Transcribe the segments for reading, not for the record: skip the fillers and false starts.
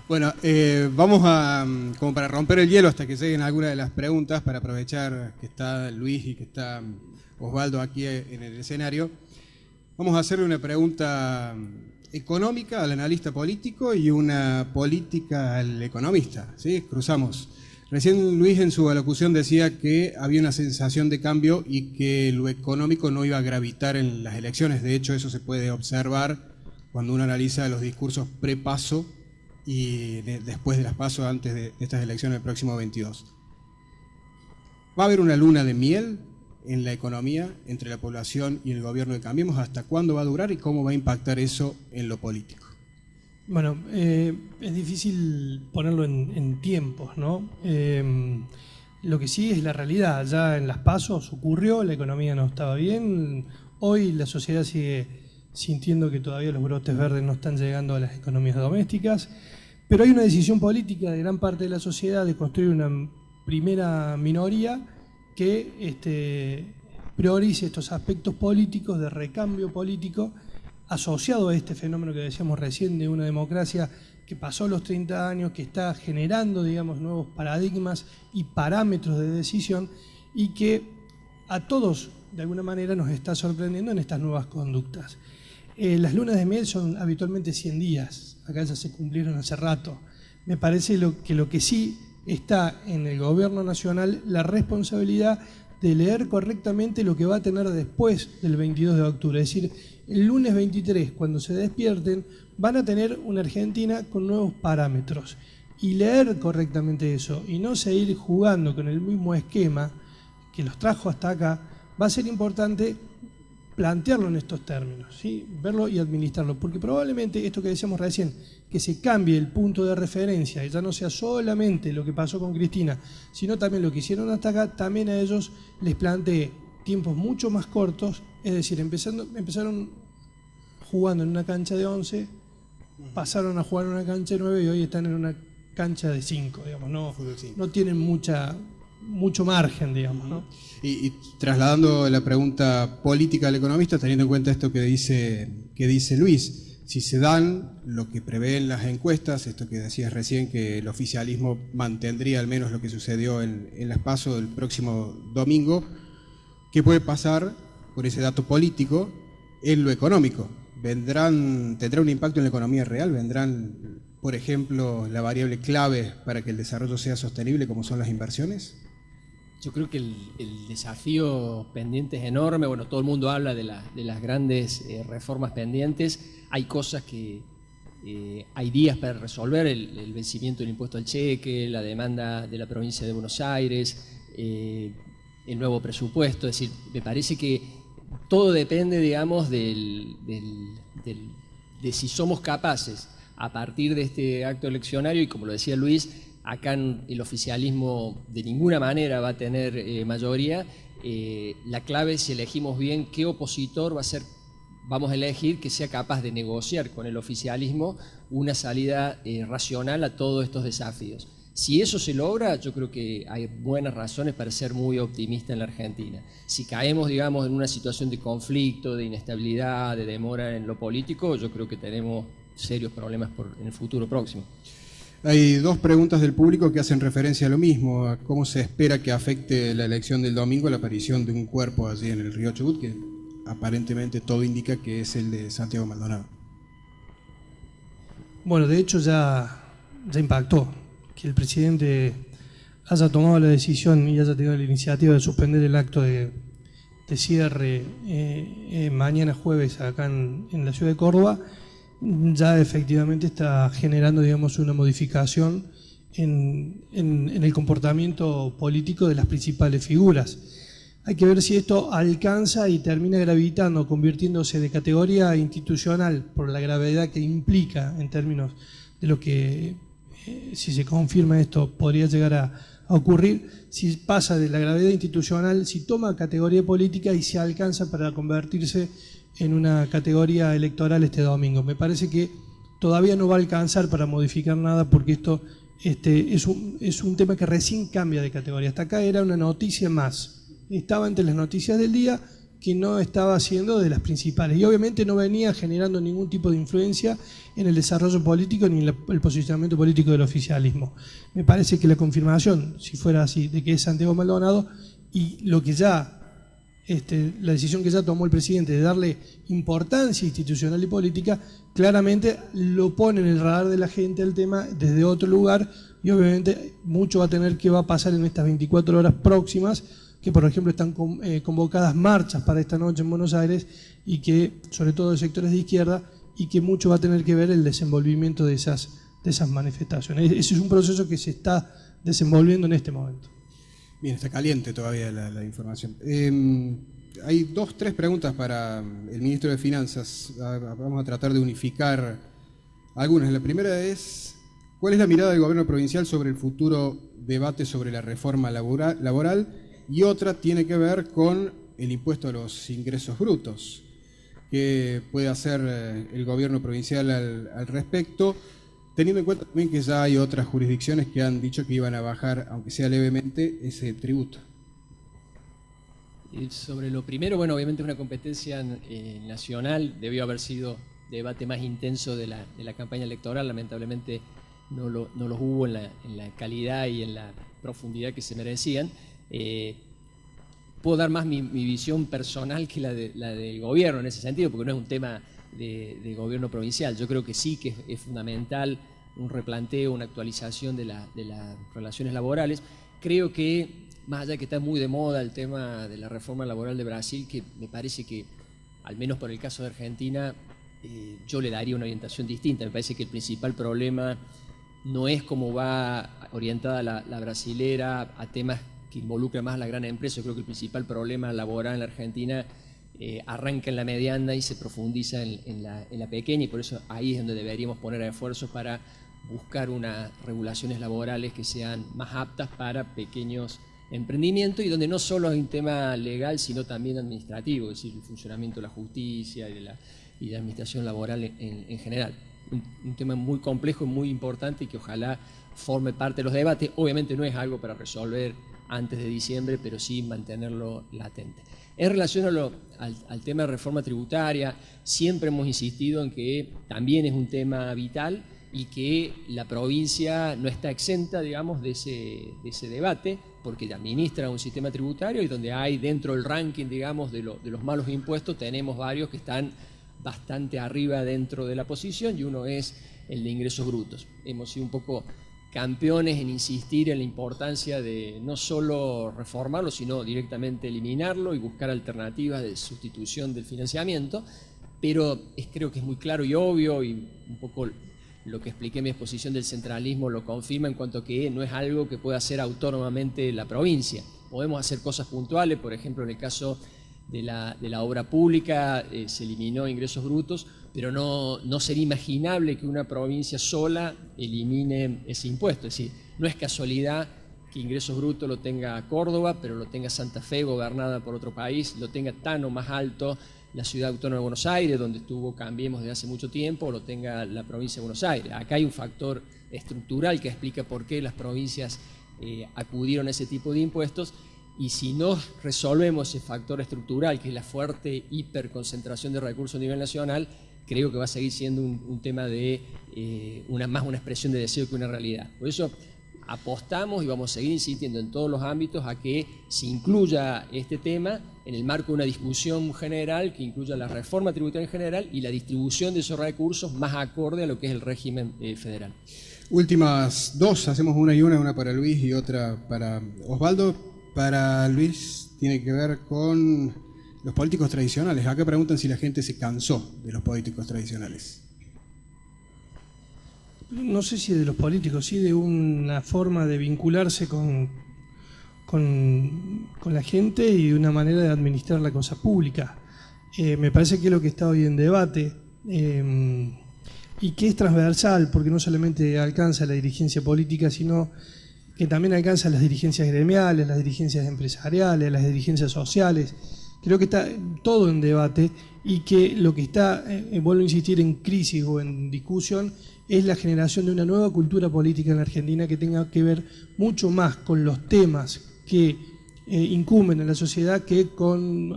Bueno, vamos a, como para romper el hielo hasta que lleguen algunas de las preguntas, para aprovechar que está Luis y que está Osvaldo aquí en el escenario, vamos a hacerle una pregunta económica al analista político y una política al economista, ¿sí? Cruzamos. Recién Luis en su alocución decía que había una sensación de cambio y que lo económico no iba a gravitar en las elecciones. De hecho, eso se puede observar cuando uno analiza los discursos pre-paso y después de las pasos, antes de estas elecciones del próximo 22. ¿Va a haber una luna de miel en la economía entre la población y el gobierno de Cambiemos? ¿Hasta cuándo va a durar y cómo va a impactar eso en lo político? Bueno, es difícil ponerlo en tiempos, ¿no? Lo que sí es la realidad. Ya en las pasos ocurrió, la economía no estaba bien. Hoy la sociedad sigue sintiendo que todavía los brotes verdes no están llegando a las economías domésticas. Pero hay una decisión política de gran parte de la sociedad de construir una primera minoría que priorice estos aspectos políticos de recambio político asociado a este fenómeno que decíamos recién de una democracia que pasó los 30 años, que está generando, digamos, nuevos paradigmas y parámetros de decisión y que a todos, de alguna manera, nos está sorprendiendo en estas nuevas conductas. Las lunas de miel son habitualmente 100 días, acá ya se cumplieron hace rato. Me parece que lo que sí está en el gobierno nacional la responsabilidad de leer correctamente lo que va a tener después del 22 de octubre. Es decir, el lunes 23, cuando se despierten, van a tener una Argentina con nuevos parámetros. Y leer correctamente eso y no seguir jugando con el mismo esquema que los trajo hasta acá, va a ser importante plantearlo en estos términos, ¿sí? Verlo y administrarlo, porque probablemente esto que decíamos recién, que se cambie el punto de referencia y ya no sea solamente lo que pasó con Cristina, sino también lo que hicieron hasta acá, también a ellos les plantee tiempos mucho más cortos, es decir, empezaron jugando en una cancha de 11, pasaron a jugar en una cancha de 9 y hoy están en una cancha de 5, digamos, no tienen mucho margen, digamos, ¿no? Y trasladando la pregunta política al economista, teniendo en cuenta esto que dice Luis, si se dan lo que prevén las encuestas, esto que decías recién, que el oficialismo mantendría al menos lo que sucedió en las PASO del próximo domingo, ¿qué puede pasar por ese dato político en lo económico? ¿Tendrá un impacto en la economía real? ¿Vendrán, por ejemplo, la variable clave para que el desarrollo sea sostenible, como son las inversiones? Yo creo que el desafío pendiente es enorme. Bueno, todo el mundo habla de las grandes reformas pendientes. Hay cosas que hay días para resolver, el vencimiento del impuesto al cheque, la demanda de la provincia de Buenos Aires, el nuevo presupuesto. Es decir, me parece que todo depende, digamos, de si somos capaces, a partir de este acto eleccionario, y como lo decía Luis, acá el oficialismo de ninguna manera va a tener mayoría. La clave es si elegimos bien qué opositor vamos a elegir que sea capaz de negociar con el oficialismo una salida racional a todos estos desafíos. Si eso se logra, yo creo que hay buenas razones para ser muy optimista en la Argentina. Si caemos, digamos, en una situación de conflicto, de inestabilidad, de demora en lo político, yo creo que tenemos serios problemas en el futuro próximo. Hay dos preguntas del público que hacen referencia a lo mismo, a cómo se espera que afecte la elección del domingo la aparición de un cuerpo allí en el río Chubut, que aparentemente todo indica que es el de Santiago Maldonado. Bueno, de hecho ya impactó que el presidente haya tomado la decisión y haya tenido la iniciativa de suspender el acto de cierre mañana jueves acá en la ciudad de Córdoba. Ya efectivamente está generando, digamos, una modificación en el comportamiento político de las principales figuras. Hay que ver si esto alcanza y termina gravitando, convirtiéndose de categoría institucional por la gravedad que implica en términos de lo que, si se confirma esto, podría llegar a ocurrir, si pasa de la gravedad institucional, si toma categoría política y se alcanza para convertirse en una categoría electoral este domingo. Me parece que todavía no va a alcanzar para modificar nada porque esto es un tema que recién cambia de categoría. Hasta acá era una noticia más. Estaba entre las noticias del día que no estaba siendo de las principales. Y obviamente no venía generando ningún tipo de influencia en el desarrollo político ni en el posicionamiento político del oficialismo. Me parece que la confirmación, si fuera así, de que es Santiago Maldonado, y lo que ya, la decisión que ya tomó el presidente de darle importancia institucional y política, claramente lo pone en el radar de la gente el tema desde otro lugar, y obviamente mucho va a pasar en estas 24 horas próximas, que por ejemplo están convocadas marchas para esta noche en Buenos Aires, y que, sobre todo de sectores de izquierda, y que mucho va a tener que ver el desenvolvimiento de esas manifestaciones. Ese es un proceso que se está desenvolviendo en este momento. Bien, está caliente todavía la información. Hay 3 preguntas para el ministro de Finanzas. Vamos a tratar de unificar algunas. La primera es, ¿cuál es la mirada del gobierno provincial sobre el futuro debate sobre la reforma laboral? Y otra tiene que ver con el impuesto a los ingresos brutos. ¿Qué puede hacer el gobierno provincial al respecto? Teniendo en cuenta también que ya hay otras jurisdicciones que han dicho que iban a bajar, aunque sea levemente, ese tributo. Sobre lo primero, bueno, obviamente es una competencia nacional, debió haber sido debate más intenso de la campaña electoral, lamentablemente no los hubo en la calidad y en la profundidad que se merecían. Puedo dar más mi visión personal que la del gobierno en ese sentido, porque no es un tema de gobierno provincial. Yo creo que sí que es fundamental un replanteo, una actualización de las relaciones laborales. Creo que, más allá de que está muy de moda el tema de la reforma laboral de Brasil, que me parece que, al menos por el caso de Argentina, yo le daría una orientación distinta. Me parece que el principal problema no es cómo va orientada la brasilera a temas que involucra más a la gran empresa. Yo creo que el principal problema laboral en la Argentina arranca en la mediana y se profundiza en la pequeña, y por eso ahí es donde deberíamos poner esfuerzos para buscar unas regulaciones laborales que sean más aptas para pequeños emprendimientos, y donde no solo es un tema legal, sino también administrativo, es decir, el funcionamiento de la justicia y de la administración laboral en general. Un tema muy complejo y muy importante, y que ojalá forme parte de los debates. Obviamente no es algo para resolver antes de diciembre, pero sí mantenerlo latente. En relación al tema de reforma tributaria, siempre hemos insistido en que también es un tema vital y que la provincia no está exenta, digamos, de ese debate, porque administra un sistema tributario y donde hay dentro del ranking, digamos, de los malos impuestos, tenemos varios que están bastante arriba dentro de la posición, y uno es el de ingresos brutos. Hemos sido un poco campeones en insistir en la importancia de no solo reformarlo, sino directamente eliminarlo y buscar alternativas de sustitución del financiamiento, pero creo que es muy claro y obvio, y un poco lo que expliqué en mi exposición del centralismo lo confirma, en cuanto a que no es algo que pueda hacer autónomamente la provincia. Podemos hacer cosas puntuales, por ejemplo, en el caso de la obra pública se eliminó ingresos brutos, pero no sería imaginable que una provincia sola elimine ese impuesto. Es decir, no es casualidad que ingresos brutos lo tenga Córdoba, pero lo tenga Santa Fe, gobernada por otro país, lo tenga tan o más alto la Ciudad Autónoma de Buenos Aires, donde estuvo Cambiemos desde hace mucho tiempo, o lo tenga la provincia de Buenos Aires. Acá hay un factor estructural que explica por qué las provincias acudieron a ese tipo de impuestos. Y si no resolvemos ese factor estructural, que es la fuerte hiperconcentración de recursos a nivel nacional, creo que va a seguir siendo un tema de más una expresión de deseo que una realidad. Por eso apostamos y vamos a seguir insistiendo en todos los ámbitos a que se incluya este tema en el marco de una discusión general que incluya la reforma tributaria en general y la distribución de esos recursos más acorde a lo que es el régimen federal. Últimas 2, hacemos una para Luis y otra para Osvaldo. Para Luis tiene que ver con los políticos tradicionales. Acá preguntan si la gente se cansó de los políticos tradicionales. No sé si de los políticos, sí de una forma de vincularse con la gente y de una manera de administrar la cosa pública. Me parece que es lo que está hoy en debate y que es transversal, porque no solamente alcanza la dirigencia política, sino que también alcanza las dirigencias gremiales, las dirigencias empresariales, las dirigencias sociales. Creo que está todo en debate, y que lo que está, vuelvo a insistir, en crisis o en discusión, es la generación de una nueva cultura política en la Argentina que tenga que ver mucho más con los temas que incumben a la sociedad que con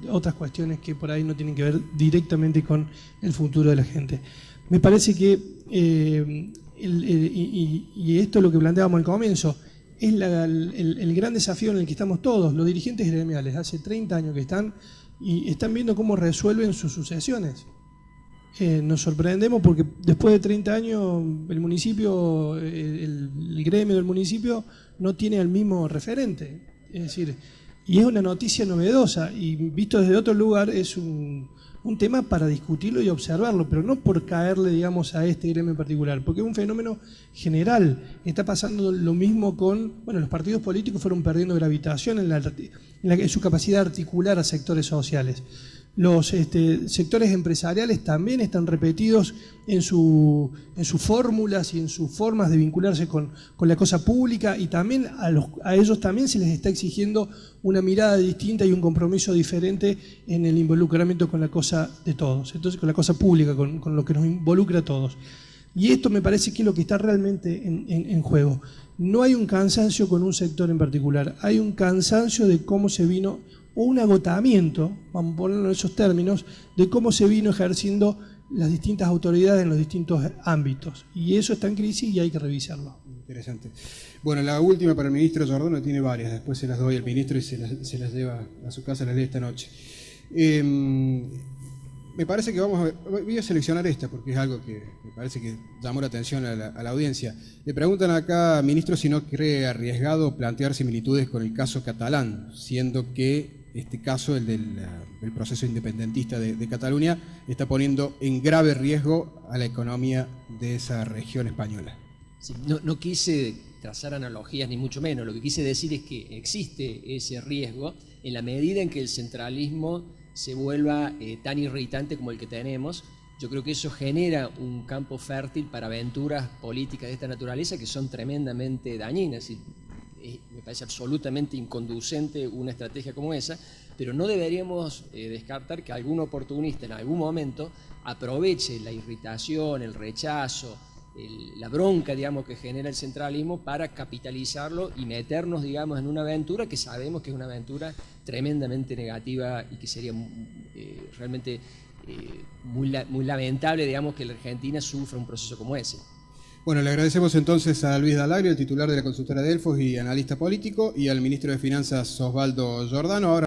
otras cuestiones que por ahí no tienen que ver directamente con el futuro de la gente. Me parece que, y esto es lo que planteábamos al comienzo, es el gran desafío en el que estamos todos, los dirigentes gremiales, hace 30 años que están y están viendo cómo resuelven sus sucesiones. Nos sorprendemos porque después de 30 años el municipio, el gremio del municipio no tiene el mismo referente. Es decir, y es una noticia novedosa y visto desde otro lugar es un tema para discutirlo y observarlo, pero no por caerle, digamos, a este gremio en particular, porque es un fenómeno general. Está pasando lo mismo con, bueno, los partidos políticos fueron perdiendo gravitación en su capacidad de articular a sectores sociales. Los sectores empresariales también están repetidos en sus fórmulas y en sus formas de vincularse con la cosa pública, y también a ellos también se les está exigiendo una mirada distinta y un compromiso diferente en el involucramiento con la cosa de todos, entonces con la cosa pública, con lo que nos involucra a todos. Y esto me parece que es lo que está realmente en juego. No hay un cansancio con un sector en particular, hay un cansancio de cómo se vino, o un agotamiento, vamos a ponerlo en esos términos, de cómo se vino ejerciendo las distintas autoridades en los distintos ámbitos. Y eso está en crisis y hay que revisarlo. Interesante. Bueno, la última para el ministro Giordano, tiene varias, después se las doy al ministro y se las lleva a su casa, las lee esta noche. Me parece que voy a seleccionar esta porque es algo que me parece que llamó la atención a la audiencia. Le preguntan acá, ministro, si no cree arriesgado plantear similitudes con el caso catalán, siendo que este caso, el del proceso independentista de Cataluña, está poniendo en grave riesgo a la economía de esa región española. Sí, no quise trazar analogías ni mucho menos, lo que quise decir es que existe ese riesgo en la medida en que el centralismo se vuelva tan irritante como el que tenemos. Yo creo que eso genera un campo fértil para aventuras políticas de esta naturaleza que son tremendamente dañinas. Me parece absolutamente inconducente una estrategia como esa, pero no deberíamos descartar que algún oportunista en algún momento aproveche la irritación, el rechazo, la bronca, digamos, que genera el centralismo para capitalizarlo y meternos, digamos, en una aventura que sabemos que es una aventura tremendamente negativa y que sería realmente muy lamentable, digamos, que la Argentina sufra un proceso como ese. Bueno, le agradecemos entonces a Luis D'Alagrio, el titular de la consultora Delfos y analista político, y al ministro de Finanzas Osvaldo Giordano. Ahora